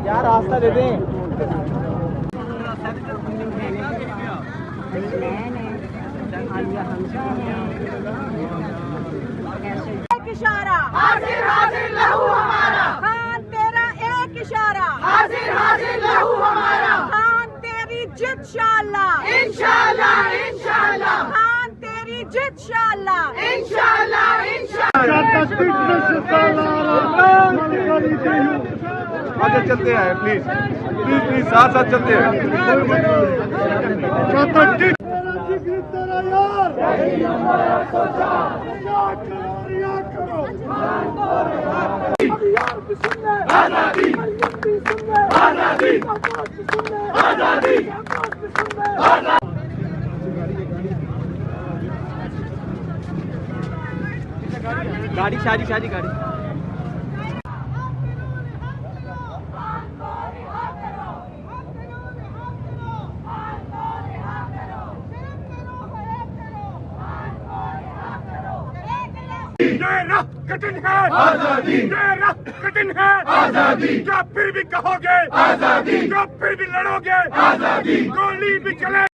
यार रास्ता दे दें। एक इशारा हाजिर हाजिर लहू हमारा, खान तेरा एक इशारा हाजिर हाजिर लहू हमारा, खान तेरी जिद शाला इंशाल्लाह इंशाल्लाह, खान तेरी जिद शाला इंशाल्लाह इंशाल्लाह। आगे चलते हैं प्लीज प्लीज प्लीज, साथ साथ चलते हैं। आजादी आजादी आजादी। गाड़ी शादी शादी गाड़ी। ये राह कठिन है आजादी, ये राह कठिन है आजादी, क्या फिर भी कहोगे आजादी, क्या फिर भी लड़ोगे आजादी, गोली भी चले